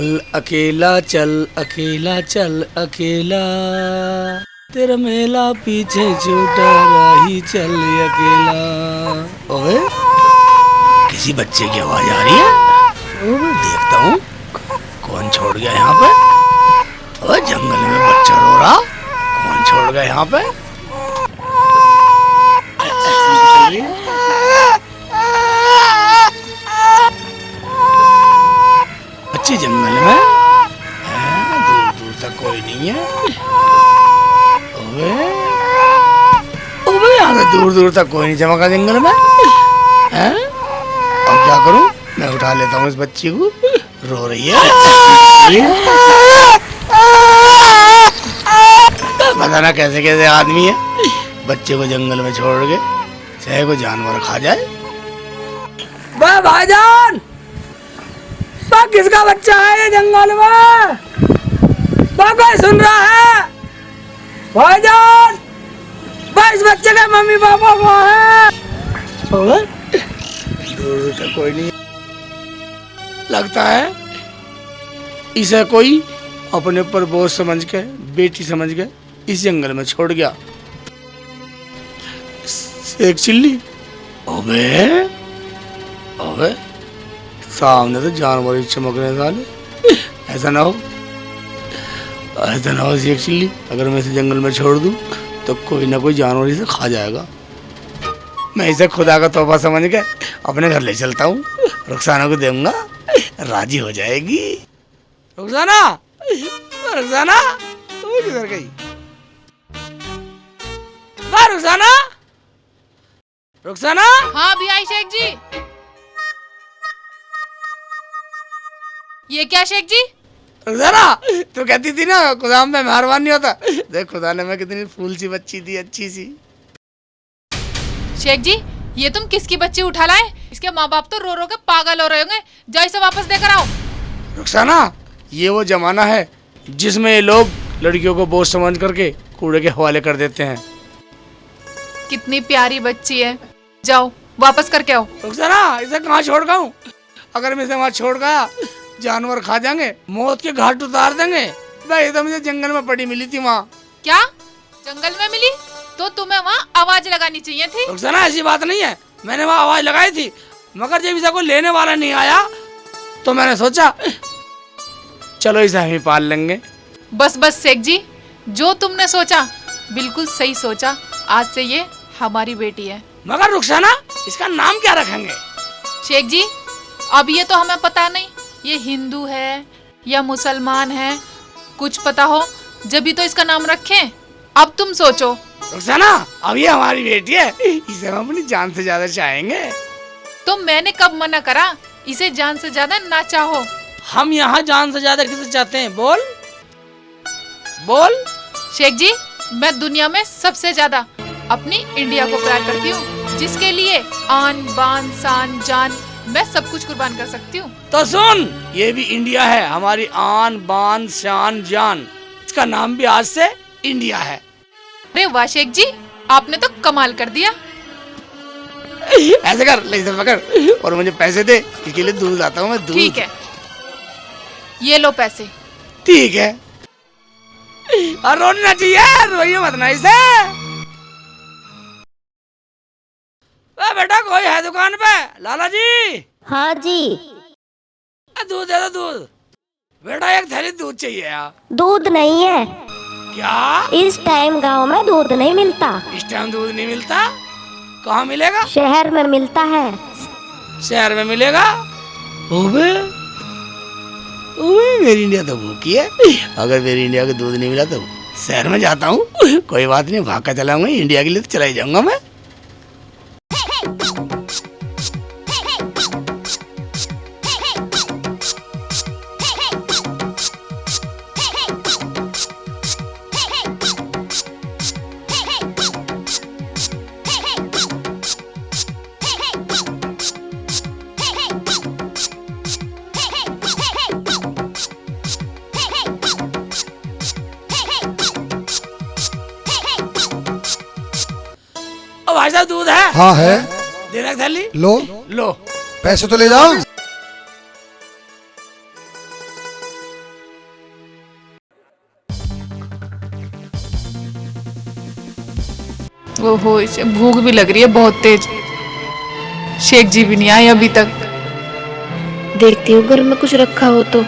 चल अकेला चल अकेला चल अकेला, तेरा मेला पीछे छूटा राही चल अकेला। ओए किसी बच्चे की आवाज आ रही है। ओए देखता हूँ कौन छोड़ गया यहाँ पे। ओए जंगल में बच्चा रो रहा, कौन छोड़ गया यहाँ पे। अच्छी जंगल में है, दूर दूर तक कोई नहीं है। ओए ओए यहाँ दूर दूर तक कोई नहीं चमका जंगल में है। अब क्या करूं, मैं उठा लेता हूँ इस बच्ची को, रो रही है। पता ना कैसे कैसे आदमी है, बच्चे को जंगल में छोड़ के चाहे कोई जानवर खा जाए। भाईजान किसका बच्चा है ये जंगल में, कोई सुन रहा है? भाईजान इस बच्चे के मम्मी पापा कहाँ हैं? दूर से कोई नहीं, लगता है इसे कोई अपने ऊपर बोझ समझ के, बेटी समझ के इस जंगल में छोड़ गया। एक चिल्ली, ओबे ओबे सामने तो जानवर ही चमकने वाले। ऐसा ना हो एक चिल्ली, अगर मैं इसे जंगल में छोड़ दूं तो कोई ना कोई जानवर इसे खा जाएगा। मैं इसे खुदा का तोहफा समझ के अपने घर ले चलता हूँ, रुखसाना को दूंगा, राजी हो जाएगी। रुखसाना रुखसाना वो किधर गई? रुखसाना रुखसाना। हाँ भी आई शेख जी। ये क्या शेख जी? रुखसाना तू कहती थी ना खुदा में मेहरबान नहीं होता, देख खुदा ने मैं कितनी फूल सी बच्ची दी, अच्छी सी। शेख जी ये तुम किसकी बच्ची उठा लाए? इसके माँ बाप तो रो रो के पागल हो रहे होंगे, जाओ इसे वापस देकर आओ। रुखसाना ये वो जमाना है जिसमें ये लोग लड़कियों को बोझ समझ करके कूड़े के हवाले कर देते हैं। कितनी प्यारी बच्ची है, जाओ वापस करके आओ। रुखसाना इसे कहाँ छोड़ गया हूँ? अगर मैं इसे वहाँ छोड़ गया जानवर खा जाएंगे, मौत के घाट उतार देंगे। भाई तो मुझे जंगल में पड़ी मिली थी वहाँ। क्या जंगल में मिली? तो तुम्हें वहाँ आवाज लगानी चाहिए थी। रुखसाना ऐसी बात नहीं है, मैंने वहाँ आवाज लगाई थी, मगर जब इसे कोई लेने वाला नहीं आया तो मैंने सोचा चलो इसे हम ही पाल लेंगे। बस बस शेख जी, जो तुमने सोचा बिल्कुल सही सोचा, आज से ये हमारी बेटी है। मगर रुखसाना इसका नाम क्या रखेंगे? शेख जी अब ये तो हमें पता नहीं ये हिंदू है या मुसलमान है, कुछ पता हो जब भी तो इसका नाम रखें। अब तुम सोचो। रुखसाना अब ये हमारी बेटी है, इसे हम अपनी जान से ज्यादा चाहेंगे। तो मैंने कब मना करा इसे जान से ज्यादा ना चाहो? हम यहाँ जान से ज्यादा किसे चाहते हैं, बोल बोल। शेख जी मैं दुनिया में सबसे ज्यादा अपनी इंडिया को प्यार करती हूँ, जिसके लिए आन बान शान जान मैं सब कुछ कुर्बान कर सकती हूँ। तो सुन, ये भी इंडिया है, हमारी आन बान शान जान, इसका नाम भी आज से इंडिया है। अरे वाह शेख जी आपने तो कमाल कर दिया। ऐसे कर, ले इसे पकड़ और मुझे पैसे दे, इसके लिए दूध लाता हूँ मैं, दूध। ठीक है ये लो पैसे। ठीक है, और रोना चाहिए, रोइए मत ना इसे। बेटा कोई है दुकान पे? लाला जी। हाँ जी। दूध दे दो, दूध। बेटा एक थैली दूध चाहिए यार। दूध नहीं है क्या? इस टाइम गांव में दूध नहीं मिलता। इस टाइम दूध नहीं मिलता? कहाँ मिलेगा? शहर में मिलता है। शहर में मिलेगा? ओबे ओबे मेरी इंडिया तो भूखी है, अगर मेरी इंडिया को दूध नहीं मिला तो शहर में जाता हूँ, कोई बात नहीं, भाग कर चलाऊंगा, इंडिया के लिए तो चला ही जाऊंगा मैं। भाई साहब दूध है? हाँ है। देना थैली। लो लो पैसे तो ले जाओ। ओहो, इसे भूख भी लग रही है बहुत तेज। शेख जी भी नहीं आए अभी तक। देखती हूँ घर में कुछ रखा हो तो।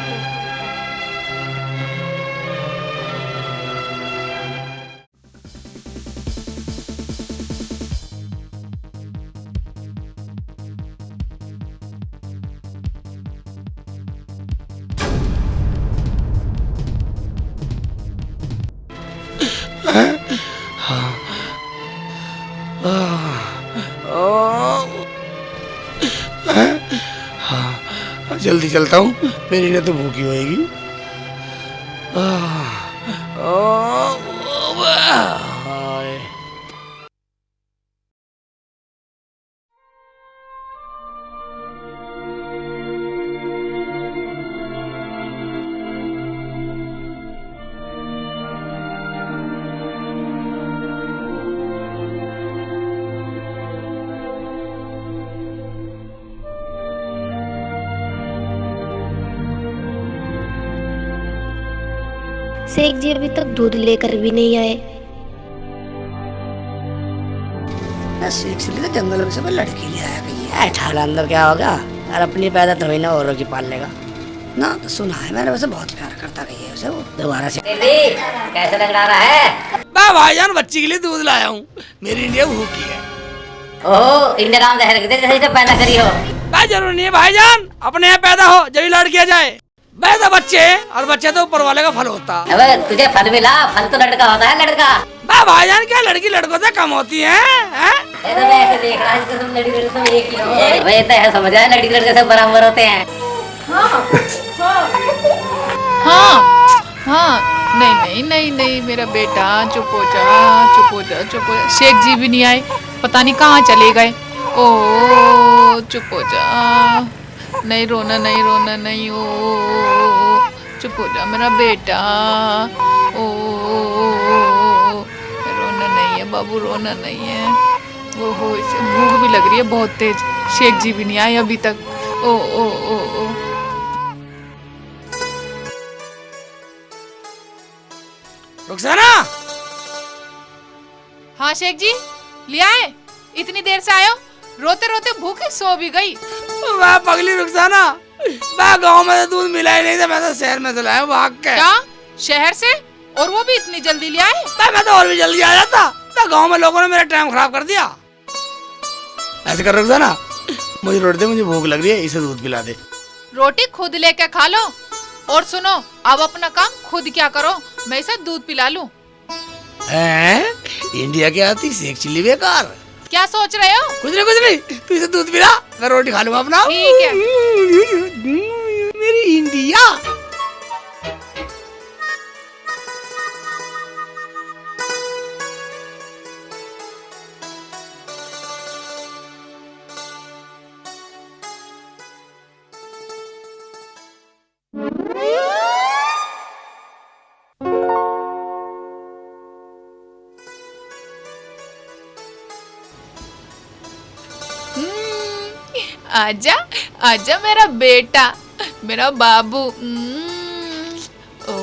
जल्दी चलता हूँ, मेरी ने तो भूखी होएगी। शेख जी अभी तक दूध लेकर भी नहीं आए। शेख से तो जंगल में से कोई लड़की ले आया कहीं है ठाला अंदर क्या होगा यार, अपनी पैदा तो हुई ना औरों की पाल लेगा ना। तो सुना है मैंने, वैसे बहुत प्यार करता कही है उसे वो। दोबारा से कैसे लग रहा है? भाईजान बच्ची के लिए दूध लाया हूँ, मेरी इंडिया भूखी है। ओह, इंडिया काम जहर से पैदा करी हो। भाई जरूर नहीं है भाईजान, अपने यहाँ पैदा हो जब लड़कियाँ जाए। वैसे बच्चे, और बच्चे तो ऊपर वाले का फल होता। अबे तुझे फल मिला, फल तो लड़का होता है लड़का। भाईजान क्या लड़की लड़कों से कम होती है? ऐसे देख रहा है तुम लड़की लड़के सब एक ही हो। वही तो है, समझ आया, लड़की लड़के सब बराबर होते हैं। हाँ, नहीं नहीं नहीं नहीं मेरा बेटा, चुप हो जा, चुप हो जा, चुप हो जा। शेख जी भी नहीं आए, पता नहीं कहाँ चले गए। ओ चुप हो जा, नहीं रोना, नहीं रोना, नहीं। ओ चुप हो जा मेरा बेटा। ओ रोना नहीं है बाबू, रोना नहीं है। ओहो, इसे भूख भी लग रही है बहुत तेज। शेख जी भी नहीं आए अभी तक। ओ ओ ओ ओ रुखसाना। हाँ शेख जी, ले आए? इतनी देर से आयो? रोते रोते भूखे सो भी गई। वाह पगली रुखसाना, वाह गाँव में तो दूध मिला ही नहीं था, मैं तो शहर में से लाया भाग के। क्या शहर से? और वो भी इतनी जल्दी ले आए? मैं तो और भी जल्दी आ जाता, तो गाँव में लोगों ने मेरा टाइम खराब कर दिया। ऐसे कर रुखसाना, मुझे रोटी दे, मुझे भूख लग रही है, इसे दूध पिला दे। रोटी खुद लेके खा लो, और सुनो अब अपना काम खुद क्या करो, मैं इसे दूध पिला लूं। इंडिया के आती शेख चिल्ली बेकार। क्या सोच रहे हो? कुछ नहीं, तू इसे दूध पिला, मैं रोटी खा लूंगा अपना। ठीक है। मेरी इंडिया। आजा आजा मेरा बेटा, मेरा बाबू। ओ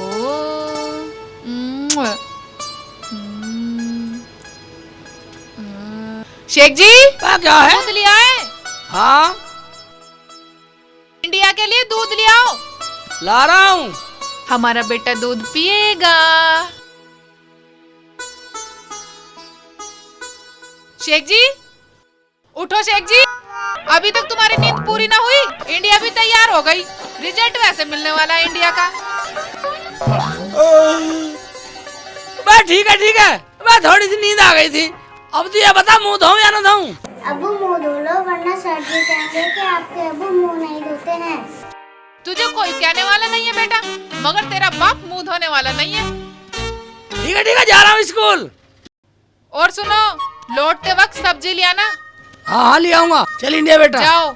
शेख जी, क्या है? दूध ले आए? हाँ इंडिया के लिए दूध ले आओ। ला रहा हूँ। हमारा बेटा दूध पिएगा। शेख जी उठो, शेख जी अभी तक तुम्हारी नींद पूरी ना हुई। इंडिया भी तैयार हो गई, रिजल्ट वैसे मिलने वाला है इंडिया का। ठीक है, मैं थोड़ी सी नींद आ गई थी। अब तो ये बता, मुंह धोऊं या ना धोऊं? अबू मुंह धो लो, वरना सर जी कहेंगे कि आपके अबू मुंह नहीं धोते हैं। तुझे कोई कहने वाला नहीं है बेटा, मगर तेरा बाप मुंह धोने वाला नहीं है। ठीक है, जा रहा हूँ स्कूल। और सुनो, लौटते वक्त सब्जी ले आना। हाँ ले आऊंगा। चल इंडिया बेटा, जाओ।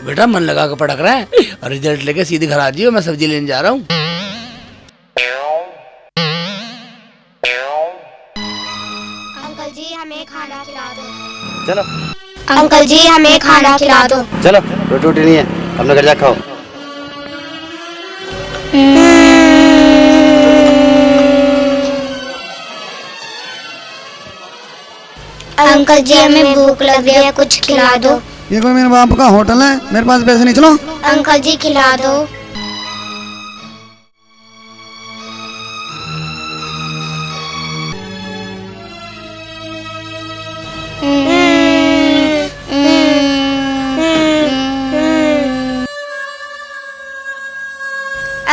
बेटा मन लगा कर पढ़क रहा है, और रिजल्ट लेके सीधे घर आ जाइयो, मैं सब्जी लेने जा रहा हूँ। अंकल जी हमें खाना खिला दो। चलो। अंकल जी हमें खाना खिला दो। चलो रोटी वोटी नहीं है, अपने घर जा खाओ। अंकल जी हमें भूख लगी है, कुछ खिला दो। ये कोई मेरे बाप का होटल है, मेरे पास पैसे नहीं। चलो अंकल जी खिला दो।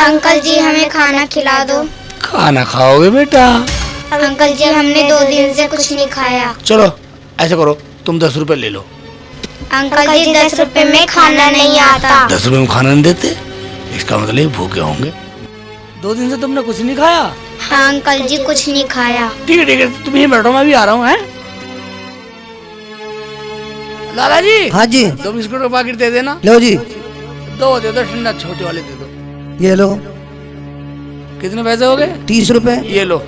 अंकल जी हमें खाना खिला दो। खाना खाओगे बेटा? अंकल जी हमने 2 दिन से कुछ नहीं खाया। चलो ऐसा करो, तुम 10 रुपए ले लो। अंकल जी 10 रुपए में खाना नहीं आता। 10 रुपए में खाना नहीं देते, इसका मतलब भूखे होंगे। 2 दिन से तुमने कुछ नहीं खाया? हाँ अंकल जी कुछ नहीं खाया। ठीक है तुम यहीं बैठो, मैं भी आ रहा हूँ। लाला जी। हाँ जी। 2 बिस्कुट का पैकेट दे देना। लो जी। 2 दे दो, ठंडा छोटे वाले दे दो। ये लो। कितने पैसे हो गए? 30 रुपए। ये लो।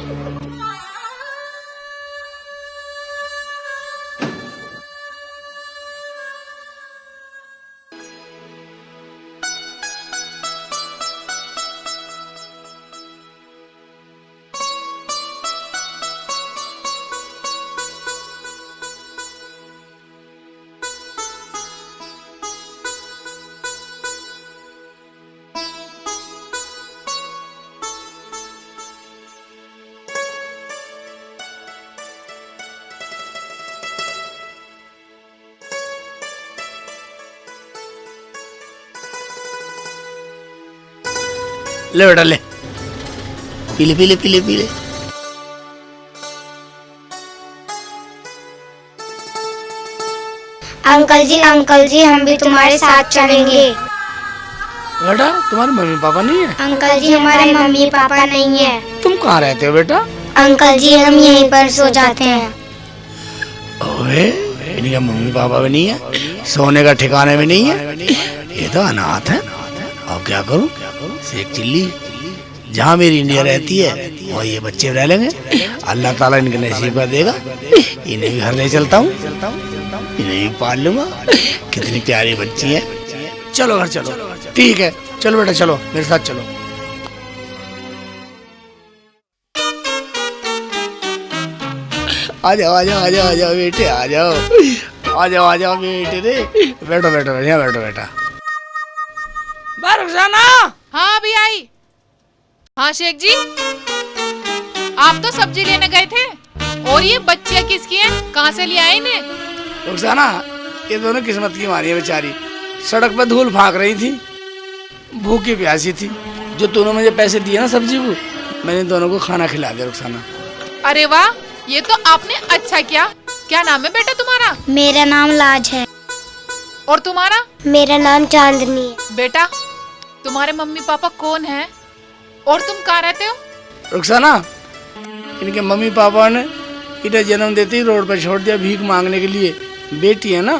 ले बेटा ले, पीले पीले पीले पीले। अंकल जी हम भी तुम्हारे साथ चलेंगे। बेटा तुम्हारे मम्मी पापा नहीं है? अंकल जी हमारे मम्मी पापा नहीं है। तुम कहाँ रहते हो बेटा? अंकल जी हम यहीं पर सो जाते हैं। ओए इनके मम्मी पापा भी नहीं है, सोने का ठिकाने भी नहीं है, ये तो अनाथ है। अब क्या करूं? शेख चिल्ली, जहाँ मेरी इंडिया रहती है वहाँ ये बच्चे रह लेंगे। अल्लाह ताला इनके नसीब का देगा, इन्हें भी घर ले चलता हूँ, इन्हें भी पाल लूंगा। कितनी प्यारी बच्ची है। चलो घर चलो। ठीक है चलो बेटा, चलो मेरे साथ चलो। आ जाओ आ जाओ आ जाओ आ जाओ बेटे, आ जाओ आ जाओ आ जाओ बेटे रे। बैठो बैठो यहाँ बैठो बेटा। रुखसाना। हाँ अभी आई। हाँ शेख जी, आप तो सब्जी लेने गए थे, और ये बच्चियाँ किसकी हैं? कहाँ से ले आए इन्हें? रुखसाना, ये दोनों किस्मत की मारी है बेचारी। सड़क पर धूल फाक रही थी, भूखी प्यासी थी। जो तूने मुझे पैसे दिए ना सब्जी को, मैंने दोनों को खाना खिला दिया रुखसाना। अरे वाह, ये तो आपने अच्छा किया। क्या नाम है बेटा तुम्हारा? मेरा नाम लाज है। और तुम्हारा? मेरा नाम चांदनी है। बेटा तुम्हारे मम्मी पापा कौन हैं? और तुम कहाँ रहते हो? रुखसाना, इनके मम्मी पापा ने इन्हें जन्म देते ही रोड पर छोड़ दिया भीख मांगने के लिए। बेटी है ना,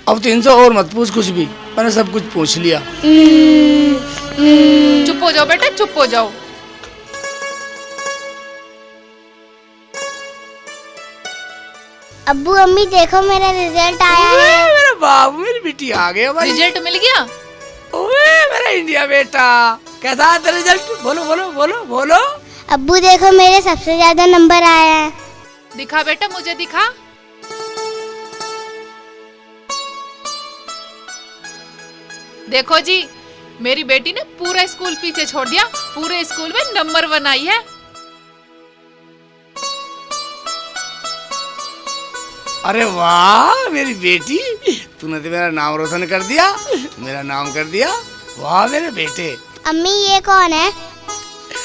अब तो इनसे और मत पूछ कुछ भी, मैंने सब कुछ पूछ लिया। चुप हो जाओ बेटा, चुप हो जाओ। अब्बू अम्मी देखो मेरा रिजल्ट आया है। मेरा बाबू, मेरी बेटी आ गया भाई। रिजल्ट मिल गया? ओए मेरा इंडिया बेटा, कैसा है तेरा रिजल्ट? बोलो बोलो बोलो बोलो। अब्बू देखो मेरे सबसे ज्यादा नंबर आया है। दिखा बेटा, मुझे दिखा। देखो जी, मेरी बेटी ने पूरा स्कूल पीछे छोड़ दिया, पूरे स्कूल में नंबर 1 आई है। अरे वाह मेरी बेटी, तूने तो मेरा नाम रोशन कर दिया, मेरा नाम कर दिया। वाह मेरे बेटे। अम्मी ये कौन है?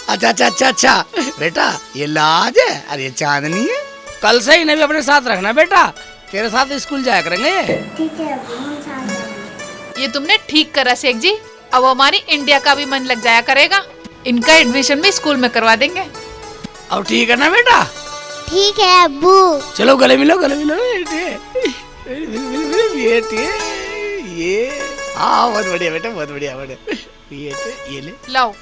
अच्छा अच्छा अच्छा अच्छा बेटा, ये लाज है और ये चांदनी है। कल से इन्हें भी अपने साथ रखना बेटा, तेरे साथ स्कूल जाया करेंगे। ठीक है ये तुमने ठीक करा शेख जी, अब हमारी इंडिया का भी मन लग जाया करेगा। इनका एडमिशन भी स्कूल में करवा देंगे। अब ठीक है ना बेटा? ठीक है अब्बू। चलो गले मिलो बेटे। बेटे ये हाँ बहुत बढ़िया बेटा, बहुत बढ़िया बेटा। ये ले लाओ।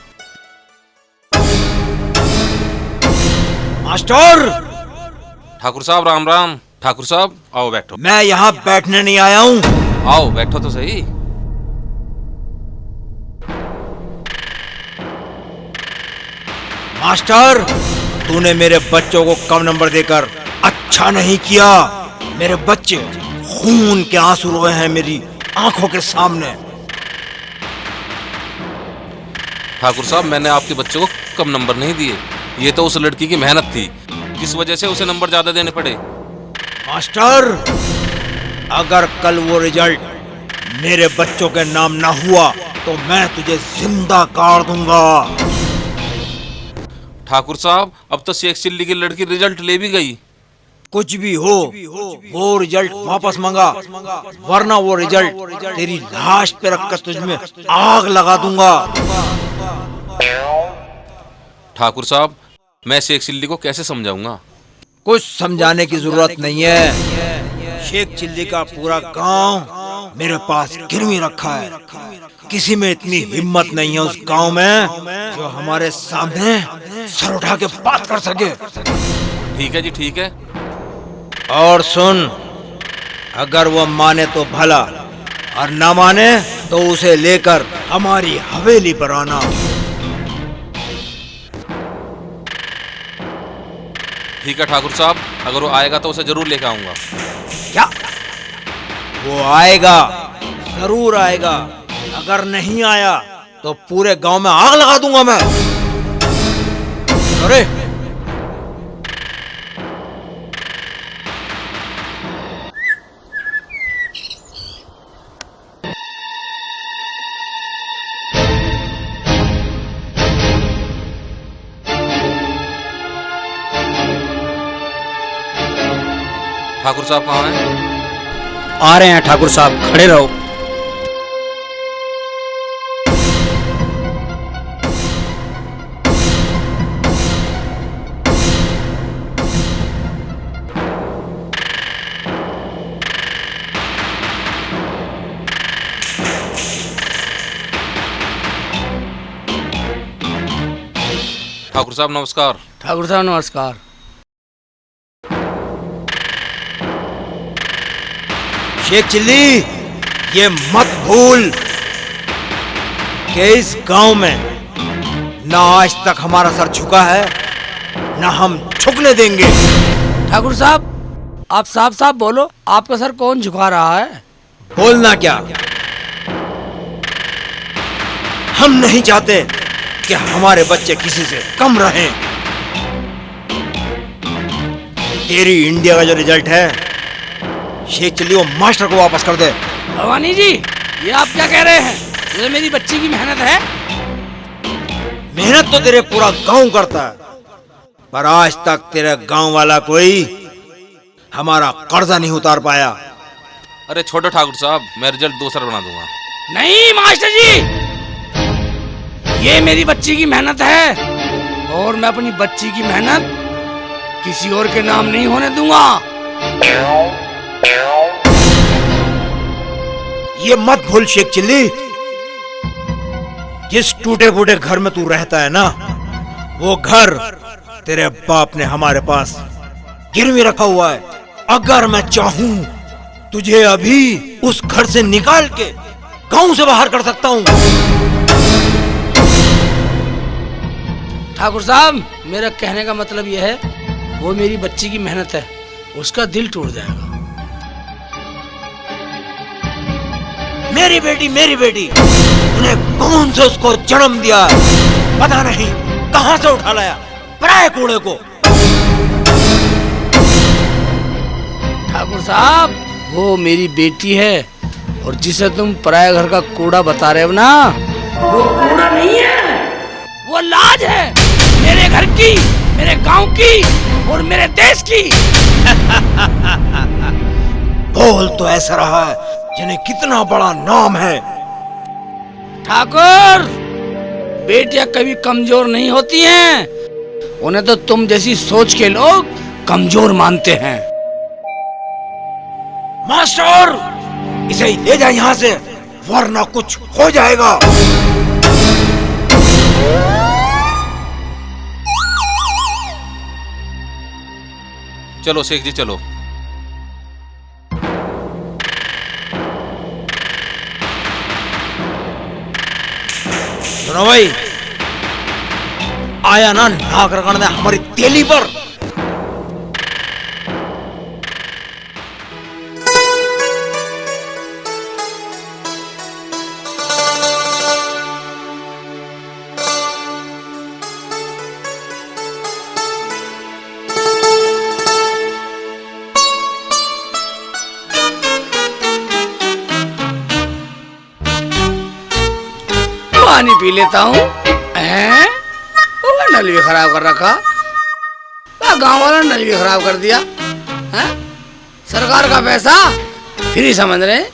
मास्टर। ठाकुर साहब राम राम। ठाकुर साहब आओ बैठो। मैं यहाँ बैठने नहीं आया हूँ। आओ बैठो तो सही। मास्टर, तूने मेरे बच्चों को कम नंबर देकर अच्छा नहीं किया। मेरे बच्चे खून के आंसू रोए हैं मेरी आंखों के सामने। ठाकुर साहब मैंने आपके बच्चे को कम नंबर नहीं दिए, ये तो उस लड़की की मेहनत थी, किस वजह से उसे नंबर ज्यादा देने पड़े। मास्टर, अगर कल वो रिजल्ट मेरे बच्चों के नाम ना हुआ तो मैं तुझे जिंदा गाड़ दूंगा। ठाकुर साहब अब तो शेख चिल्ली की लड़की रिजल्ट ले भी गई। कुछ भी हो, वो रिजल्ट वापस मंगा, वरना वो रिजल्ट तेरी लाश पे रखकर तुझमें आग लगा दूंगा। ठाकुर साहब मैं शेख चिल्ली को कैसे समझाऊंगा? कुछ समझाने की जरूरत नहीं है। शेख चिल्ली का पूरा गांव मेरे पास गिरवी रखा है। किसी में इतनी हिम्मत नहीं है उस गांव में जो हमारे सामने सर उठा के बात कर सके। ठीक है जी ठीक है। और सुन, अगर वो माने तो भला और ना माने तो उसे लेकर हमारी हवेली पर आना। ठीक है ठाकुर साहब, अगर वो आएगा तो उसे जरूर लेकर आऊंगा। क्या? वो आएगा, जरूर आएगा। अगर नहीं आया तो पूरे गांव में आग लगा दूंगा मैं। अरे ठाकुर साहब कहाँ हैं? आ रहे हैं ठाकुर साहब, खड़े रहो। ठाकुर साहब नमस्कार। ठाकुर साहब नमस्कार। शेख चिल्ली, ये मत भूल कि इस गांव में ना आज तक हमारा सर झुका है, ना हम झुकने देंगे। ठाकुर साहब आप साफ साफ बोलो, आपका सर कौन झुका रहा है? बोलना क्या? हम नहीं चाहते कि हमारे बच्चे किसी से कम रहें। तेरी इंडिया का जो रिजल्ट है, शेख चिल्ली वो मास्टर को वापस कर दे। भवानी जी, ये आप क्या कह रहे हैं? ये मेरी बच्ची की मेहनत है। मेहनत तो तेरे पूरा गांव करता है, पर आज तक तेरे गांव वाला कोई हमारा कर्जा नहीं उतार पाया। अरे छोड़ो ठाकुर साहब, मैं रिजल्ट दूसरा बना दूंगा। नहीं मास्टर जी, ये मेरी बच्ची की मेहनत है और मैं अपनी बच्ची की मेहनत किसी और के नाम नहीं होने दूंगा। ये मत भूल शेख चिल्ली, जिस टूटे फूटे घर में तू रहता है ना, वो घर तेरे बाप ने हमारे पास गिरवी रखा हुआ है। अगर मैं चाहूं तुझे अभी उस घर से निकाल के गांव से बाहर कर सकता हूं। ठाकुर साहब मेरा कहने का मतलब यह है, वो मेरी बच्ची की मेहनत है, उसका दिल टूट जाएगा। मेरी बेटी उन्हें कौन से उसको जन्म दिया है, पता नहीं कहां से उठा लाया पराये कूड़े को। ठाकुर साहब वो मेरी बेटी है, और जिसे तुम पराया घर का कूड़ा बता रहे हो ना, वो कूड़ा नहीं है, वो लाज है मेरे घर की, मेरे गांव की और मेरे देश की। बोल तो ऐसा रहा है जिन्हें कितना बड़ा नाम है। ठाकुर, बेटियां कभी कमजोर नहीं होती हैं, उन्हें तो तुम जैसी सोच के लोग कमजोर मानते हैं। मास्टर, इसे ले जा यहाँ से, वरना कुछ हो जाएगा। चलो शेख जी चलो। सुनो भाई, आया ना नाक रगड़ने हमारी तेली पर। पानी पी लेता हूँ। नल भी खराब कर रखा, गांव वाला नल भी खराब कर दिया है? सरकार का पैसा फ्री समझ रहे हैं।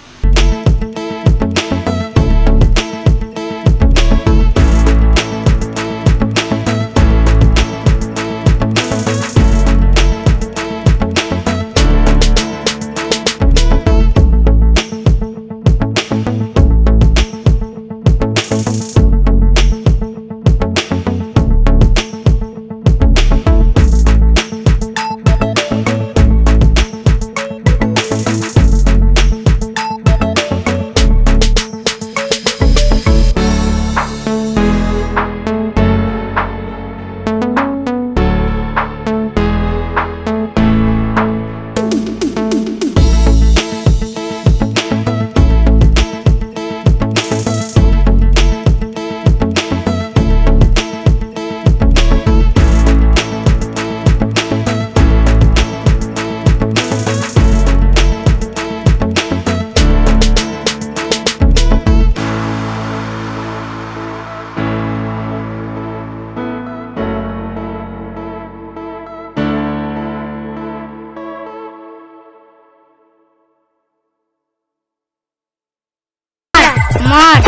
मार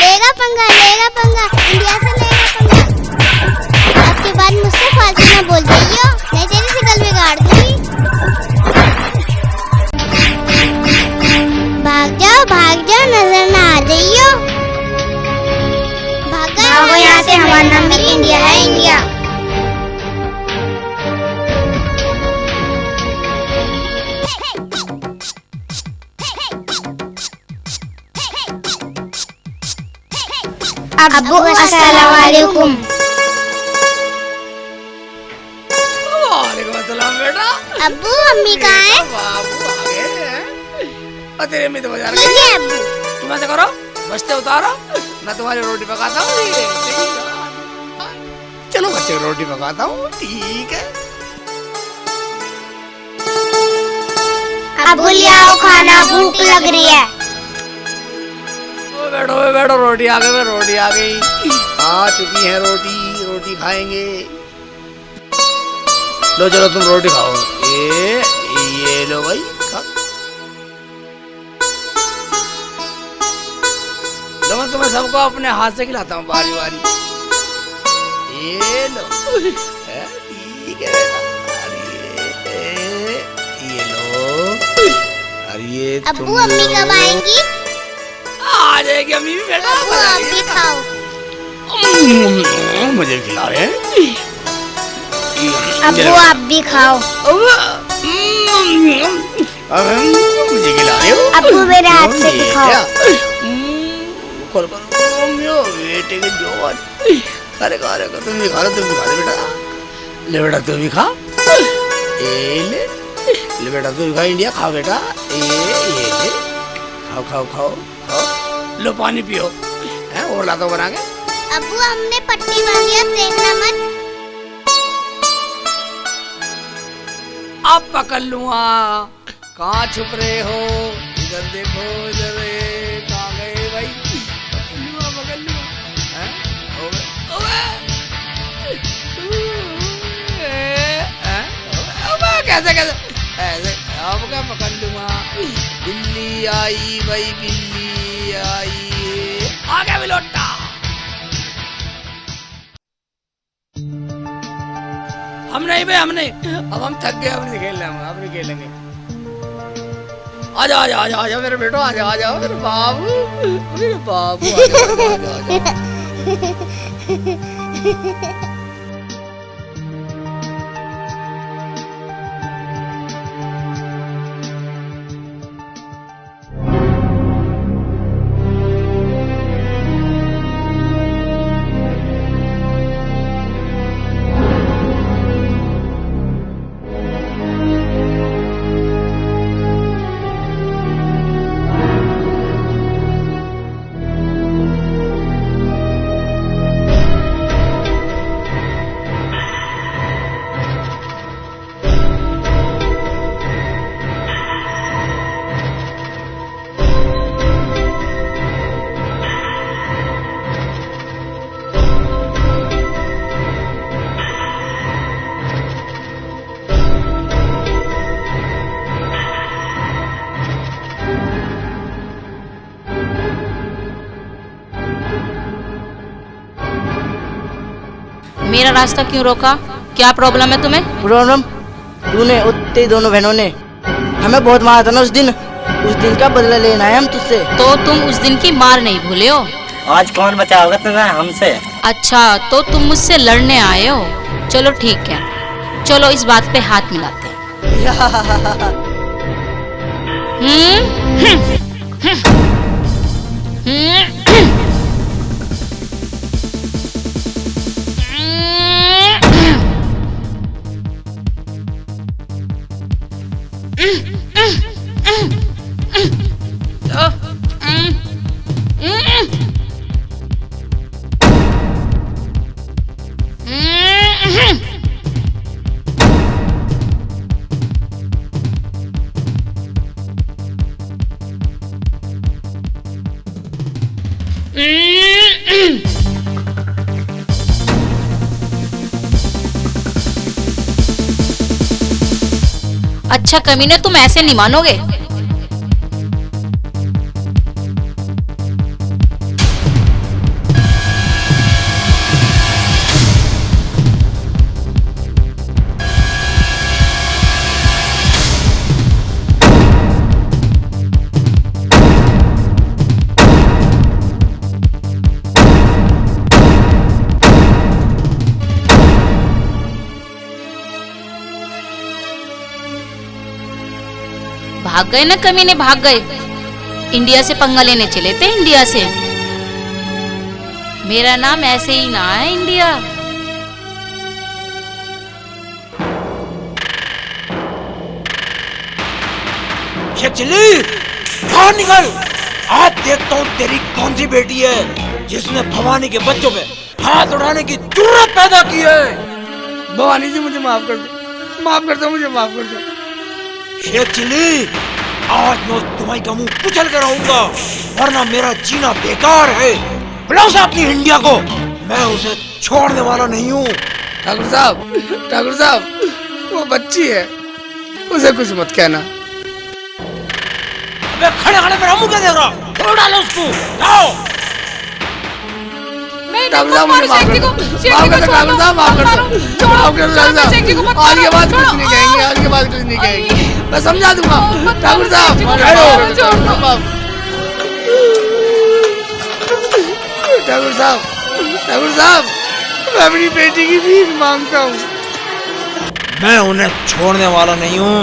लेगा पंगा, इंडिया से लेगा पंगा। आपके बाद मुझसे फालतू ना बोल जाइयो, नहीं तेरी शक्ल बिगाड़ दूंगी। भाग जाओ नजर ना आ जाइयो। भागो यहाँ से, हमारा नाम भी इंडिया है, इंडिया। अब्बू अस्सलाम वालेकुम। वालेकुम अस्सलाम बेटा। अब्बू अम्मी कहाँ है? बाबू आ गए हैं। और तेरी अम्मी तो बाजार गई। ठीक है अब्बू। तुम ऐसे करो, बस्ते उतारो, मैं तुम्हारी रोटी पकाता हूँ। चलो बच्चे को रोटी पकाता हूँ, ठीक है। अब्बू ले आओ खाना, भूख लग रही है। बैठो, रोटी आ गई, रोटी आ गई। आ चुकी है रोटी खाएंगे। लो चलो तुम रोटी खाओ। ये लो भाई, खा। लो मैं तुम्हें सबको अपने हाथ से खिलाता हूँ बारी बारी। ये लो, ठीक है बेटा। ये लो। अरे अब्बू अम्मी कब आएंगी? आ जाएगी अम्मी भी बेटा। अब्बू आप भी खाओ। मुझे खिला रहे हैं। अब्बू आप भी खाओ। मुझे खिला रहे हो? अब्बू मेरे हाथ से भी खाओ। बेटे के जोर। अरे तुम भी खा लो बेटा। ले बेटा तू भी खा। ले बेटा तू भी खा, इंडिया खा बेटा। ये खाओ। लो पानी पियो, है और लाता बना के। अब्बू हमने पट्टी बांधी है, देखना मत। अब पकड़ लूंगा। कहाँ छुप रहे हो? इधर देखो, इधर कहाँ गए भाई? पकड़ लूंगा। हैं? कैसे ऐसे? अब क्या पकड़ लूंगा? बिल्ली आई भाई, बिल्ली आई। आ गया बिलोटा। हम नहीं। अब हम थक गए, अब नहीं खेल रहे, अब नहीं खेलेंगे। आजा मेरे बेटो, आजा मेरे बाबू, आजा। मेरा रास्ता क्यों रोका? क्या प्रॉब्लम है तुम्हें? प्रॉब्लम तूने और तेरी दोनों बहनों ने हमें बहुत मारा था ना उस दिन का बदला लेना है हम तुझसे। तो तुम उस दिन की मार नहीं भूले हो? आज कौन बचाओगे तुम्हें हमसे? अच्छा, तो तुम मुझसे लड़ने आए हो? चलो ठीक है, चलो इस बात पे हाथ मिलाते हैं। अच्छा कमीने, तुम ऐसे नहीं मानोगे। भाग गए ना कमीने, भाग गए। इंडिया से पंगा लेने चले थे, इंडिया से। मेरा नाम ऐसे ही ना है इंडिया। शेख चिल्ली, बाहर निकल। आज देखता हूँ तेरी कौन सी बेटी है जिसने भवानी के बच्चों पे हाथ उठाने की जरूरत पैदा की है। भवानी जी मुझे माफ कर दो, माफ कर दो, मुझे माफ कर दो। शेख चिल्ली, आज मैं तुम्हारी का मुंह कुचल कर रहूंगा, वरना मेरा जीना बेकार है। बुलाओ साहब अपनी इंडिया को, मैं उसे छोड़ने वाला नहीं हूँ। ठाकुर साहब, वो बच्ची है, उसे कुछ मत कहना। अबे खड़े खड़े मेरा मुंह क्या देख रहा? छोड़ डालो उसको, जाओ। ठाकुर साहब मुझे माफ कर दो, ठाकुर साहब माफ कर दो, आज के बाद कुछ नहीं कहेंगे, आज के बाद कुछ नहीं कहेंगे, मैं समझा दूंगा। ठाकुर साहब, ठाकुर साहब, मैं अपनी बेटी की भीख मांगता हूँ। मैं उन्हें छोड़ने वाला नहीं हूँ।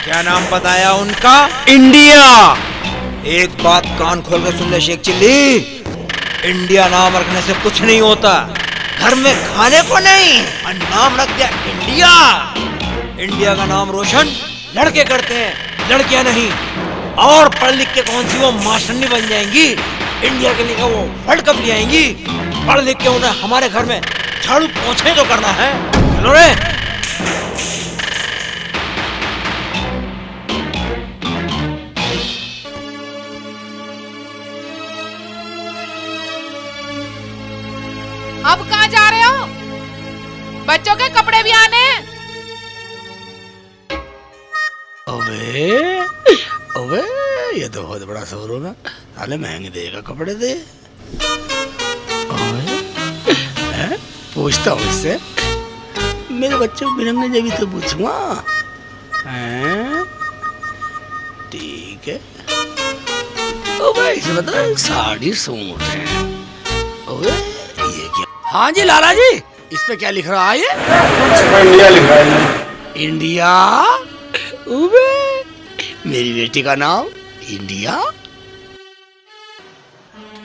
क्या नाम बताया उनका? इंडिया। एक बात कान खोल कर सुन ले शेख चिल्ली, इंडिया नाम रखने से कुछ नहीं होता। घर में खाने को नहीं, और नाम रख दिया इंडिया। इंडिया का नाम रोशन लड़के करते हैं, लड़कियां नहीं। और पढ़ लिख के कौन सी वो मास्टरनी बन जाएंगी, इंडिया के लिए वो वर्ल्ड कप ले आएंगी। पढ़ लिख के उन्हें हमारे घर में झाड़ू पोंछे तो करना है। चलो रे। अब कहाँ जा रहे हो? बच्चों के कपड़े भी आने हैं। अबे ये तो बहुत बड़ा शोरूम है, साले महंगे देगा कपड़े दे। पूछता हूँ इससे, मेरे बच्चों को बिरंगे जब तो पूछूंगा। ठीक है। अबे इसे बता, साड़ी सूट है। अबे ये क्या? हाँ जी लाला जी, इस पे क्या लिख रहा है? ये इंडिया लिख रहा है। इंडिया? अबे मेरी बेटी का नाम इंडिया।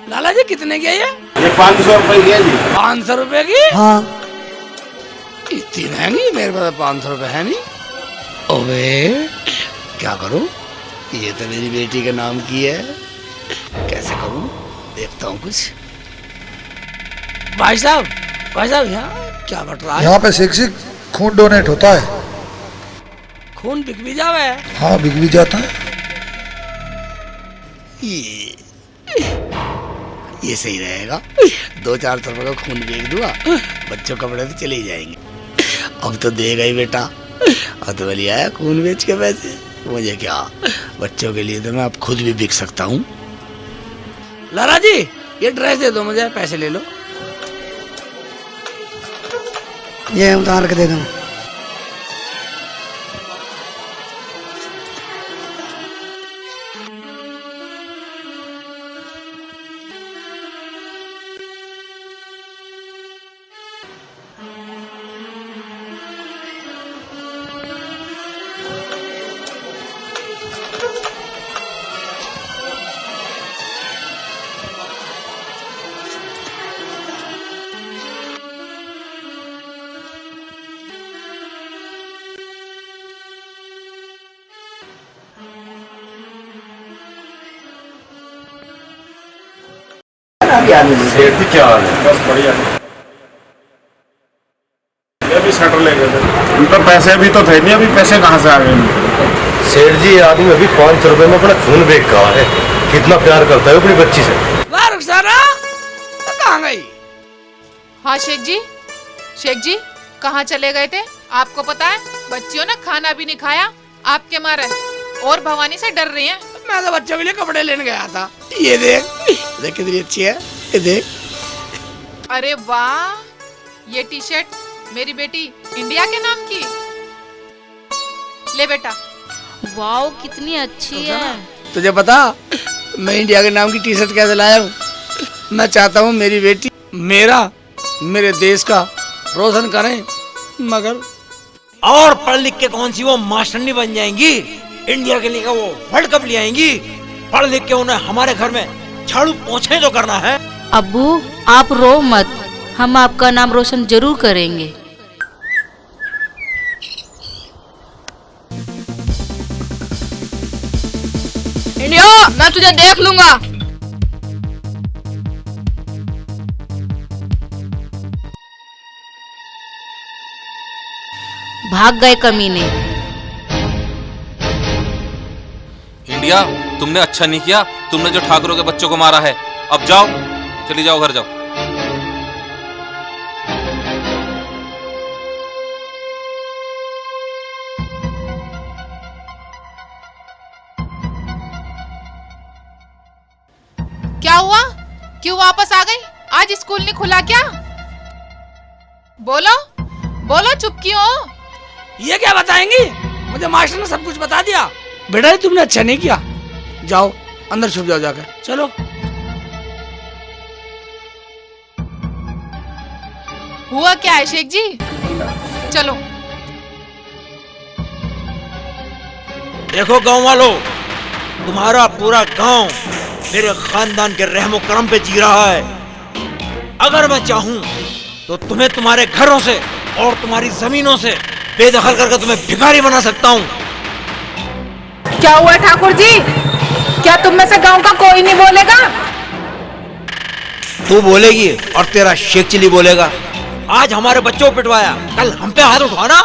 लाला जी कितने की है ये 500 रुपए की है जी। 500 रुपए की? हाँ। इतनी महंगी? मेरे पास 500 रुपए है नहीं। अबे क्या करूं, ये तो मेरी बेटी के नाम की है, कैसे करूं, देखता हूं कुछ। भाई साहब यहाँ क्या बट रहा है? यहाँ पे सिक खून डोनेट होता है। खून बिक भी जावे? हाँ बिक भी जाता है। ये सही रहेगा, 2-4 रुपए का खून बेच दूंगा, बच्चों कपड़े तो चले ही जाएंगे। अब तो देगा ही बेटा, अब तो बोली आया खून बेच के पैसे, मुझे क्या, बच्चों के लिए तो मैं अब खुद भी बिक सकता हूँ। लाला जी ये ड्रेस दे दो मुझे, पैसे ले लो। ये उतार के दे दूँ। सेठ जी क्या हाल है? बस बढ़िया। ये भी शटर ले गए थे। उनका पैसे भी तो थे नहीं, अभी पैसे कहाँ से आ गए? सेठ जी आदमी अभी 500 रुपए में अपना खून बेच कहा है। कितना प्यार करता है अपनी बच्ची से। वाह रुखसाना, तो कहाँ गई? हाँ शेख जी कहाँ चले गए थे? आपको पता है बच्चियों ने खाना भी नहीं खाया आपके मारे, और भवानी से डर रही हैं। मैं तो बच्चों के लिए कपड़े लेने गया था। ये देख देख कितनी अच्छी है, ये देख। अरे वाह, ये टी शर्ट मेरी बेटी इंडिया के नाम की। ले बेटा। वाओ कितनी अच्छी है। तुझे पता मैं इंडिया के नाम की टी शर्ट कैसे लाया हूँ? मैं चाहता हूँ मेरी बेटी मेरे देश का रोशन करे, मगर और पढ़ लिख के कौन सी वो मास्टरनी बन जाएंगी, इंडिया के लिए वो वर्ल्ड कप ले आएंगी। पढ़ लिख के उन्हें हमारे घर में झाड़ू पोंछे तो करना है। अब्बू आप रो मत, हम आपका नाम रोशन जरूर करेंगे। इंडिया, मैं तुझे देख लूंगा। भाग गए कमीने। इंडिया, तुमने अच्छा नहीं किया, तुमने जो ठाकुरों के बच्चों को मारा है। अब जाओ, चली जाओ, घर जाओ। क्या हुआ? क्यों वापस आ गई? आज स्कूल नहीं खुला क्या? बोलो बोलो, चुप क्यों हो? ये क्या बताएंगी? मुझे मास्टर ने सब कुछ बता दिया। बेटा तुमने अच्छा नहीं किया, जाओ अंदर छुप जाओ जाकर। चलो। हुआ क्या है शेख जी? चलो। देखो गांव वालों, तुम्हारा पूरा गांव मेरे खानदान के रहमो करम पे जी रहा है। अगर मैं चाहूं तो तुम्हें तुम्हारे घरों से और तुम्हारी जमीनों से बेदखल करके तुम्हें भिखारी बना सकता हूं। क्या हुआ ठाकुर जी? क्या तुम में से गांव का कोई नहीं बोलेगा? तू बोलेगी और तेरा शेख चिली बोलेगा। आज हमारे बच्चों को पिटवाया, कल हम पे हाथ उठवाना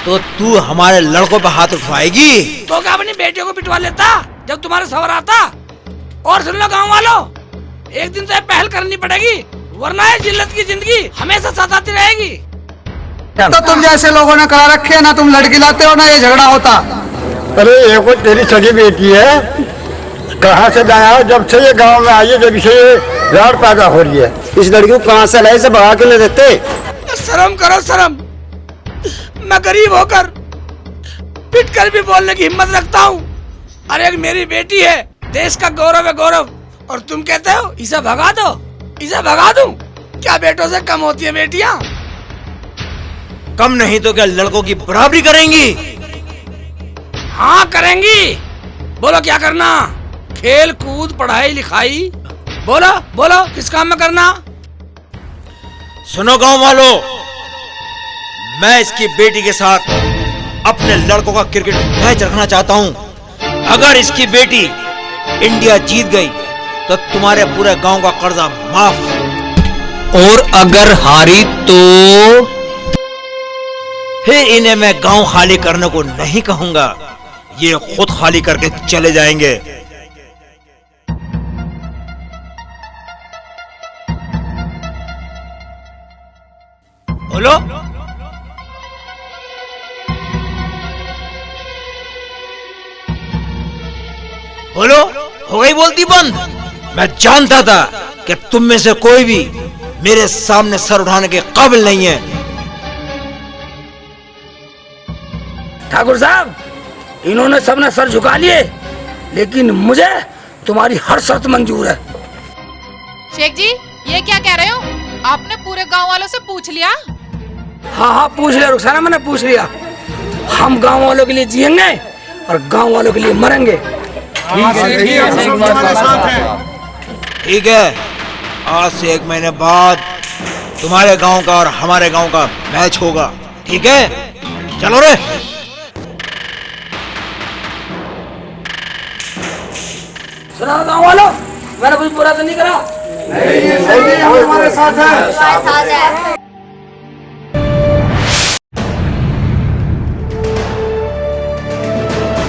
तो तू हमारे लड़कों पे हाथ उठवाएगी। तो क्या अपनी बेटियों को पिटवा लेता जब तुम्हारे सवर आता? और सुन लो गांव वालों, एक दिन तो पहल करनी पड़ेगी, वरना ये जिल्लत की जिंदगी हमेशा सताती रहेगी। तो तुम जैसे लोगों ने करा रखे ना, तुम लड़की लाते हो ना ये झगड़ा होता। अरे ये कोई तेरी सगी बेटी है, कहाँ से लाया हो? जब से ये गांव में आई है, जब से ये लाड़ पैदा हो रही है, इस लड़की को कहाँ से लाए? से भगा के ले देते। शर्म करो शर्म। मैं गरीब होकर पिट कर भी बोलने की हिम्मत रखता हूँ। अरे एक मेरी बेटी है, देश का गौरव है गौरव, और तुम कहते हो इसे भगा दो, इसे भगा दूं? क्या बेटों से कम होती है बेटियां? कम नहीं तो क्या लड़कों की बराबरी करेंगी? हाँ करेंगी। बोलो क्या करना? खेल कूद पढ़ाई लिखाई, बोलो बोलो किस काम में करना? सुनो गांव वालों, मैं इसकी बेटी के साथ अपने लड़कों का क्रिकेट मैच रखना चाहता हूं। अगर इसकी बेटी इंडिया जीत गई तो तुम्हारे पूरे गांव का कर्जा माफ, और अगर हारी तो फिर इन्हें मैं गांव खाली करने को नहीं कहूंगा, ये खुद खाली करके चले जाएंगे। बोलो बोलो, हो गई बोलती बंद? मैं जानता था कि तुम में से कोई भी मेरे सामने सर उठाने के काबिल नहीं है। ठाकुर साहब, इन्होंने सबने सर झुका लिए, लेकिन मुझे तुम्हारी हर शर्त मंजूर है। शेख जी, ये क्या कह रहे हो? आपने पूरे गांव वालों से पूछ लिया? हाँ, पूछ लिया रुखसाना, मैंने पूछ लिया। हम गांव वालों के लिए जिएंगे और गांव वालों के लिए मरेंगे। ठीक है, आज से 1 महीने बाद तुम्हारे गांव का और हमारे गांव का मैच होगा। ठीक है, चलो रे। सुना गांव वालों, मैंने कुछ बुरा तो नहीं करा? नहीं, हमारे साथ है।